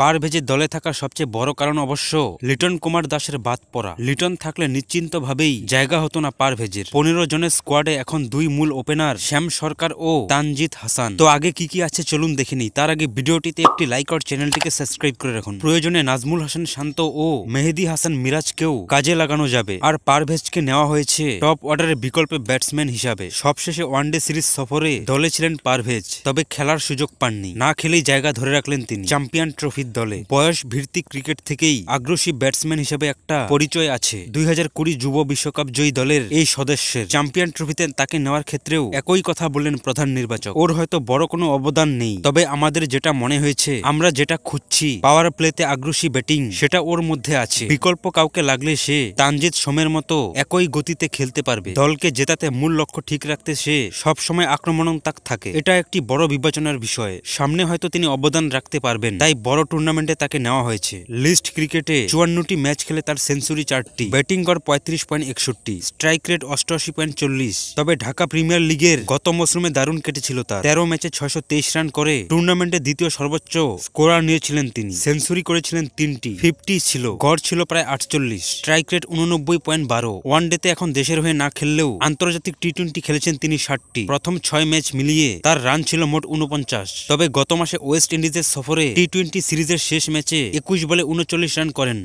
পারভেজের দলে থাকার সবচেয়ে বড় কারণ অবশ্য লিটন কুমার দাসের বাদ পড়া। লিটন থাকলে নিশ্চিন্তভাবেই জায়গা হতো না পারভেজের। 15 জনের স্কোয়াডে এখন দুই মূল ওপেনার শ্যাম সরকার ও তানজিদ হাসান। তো আগে কি কি আছে চলুন দেখে নিই। তার আগে ভিডিওটিতে একটি লাইক আর চ্যানেলটিকে সাবস্ক্রাইব করে রাখুন। প্রয়োজনে নাজমুল হাসান শান্ত ও মেহেদী হাসান মিরাজকেও কাজে লাগানো যাবে। আর পারভেজকে নেওয়া হয়েছে টপ অর্ডারের বিকল্পে ব্যাটসম্যান হিসাবে। সবশেষে ওয়ানডে সিরিজ সফরে দলে ছিলেন পারভেজ, তবে খেলার সুযোগ পাননি। না খেলেই জায়গা ধরে রাখলেন তিনি চ্যাম্পিয়ন ট্রফির দলে। বয়স ভিত্তিক ক্রিকেট থেকেই আগ্রাসী ব্যাটসম্যান হিসেবে একটা পরিচয় আছে। 2020 যুব বিশ্বকাপ জয়ী দলের এই সদস্যের চ্যাম্পিয়ন ট্রফিতে তাকে নেওয়ার ক্ষেত্রেও একই কথা বললেন প্রধান নির্বাচক। ওর হয়তো বড় কোনো অবদান নেই, তবে আমাদের যেটা মনে হয়েছে, আমরা যেটা খুঁজছি পাওয়ার প্লেতে আগ্রাসী ব্যাটিং, সেটা ওর মধ্যে আছে। বিকল্প কাউকে লাগলে সে তানজিদ সোমের মতো একই গতিতে খেলতে পারবে। দলকে জেতাতে মূল লক্ষ্য ঠিক রাখতে সে সবসময় আক্রমণাত্মক থাকে। এটা একটি বড় বিবেচনার বিষয়। সামনে হয়তো তিনি অবদান রাখতে পারবেন, তাই বড় টুর্নামেন্টে তাকে নেওয়া হয়েছে। লিস্ট ক্রিকেটে 54টি ম্যাচ খেলে তার সেঞ্চুরি 4টি, ব্যাটিং গড় 35.61, স্ট্রাইক রেট 88.40। তবে ঢাকা প্রিমিয়ার লিগের গত মৌসুমে দারুণ কেটেছিল তার। 13 ম্যাচে 623 রান করে টুর্নামেন্টে দ্বিতীয় সর্বোচ্চ স্কোরার নিয়েছিলেন তিনি। সেঞ্চুরি করেছিলেন 3টি, 50 ছিল, গড় ছিল প্রায় 48, স্ট্রাইক রেট 89.12। ওয়ানডেতে এখন দেশের হয়ে না খেললেও আন্তর্জাতিক টি-20 খেলেছেন তিনি 60টি। প্রথম 6 ম্যাচ মিলিয়ে তার রান ছিল মোট 49। তবে গত মাসে ওয়েস্ট ইন্ডিজের সফরে টি-20 সিরিজের শেষ ম্যাচে 21 বলে 39 রান করেন।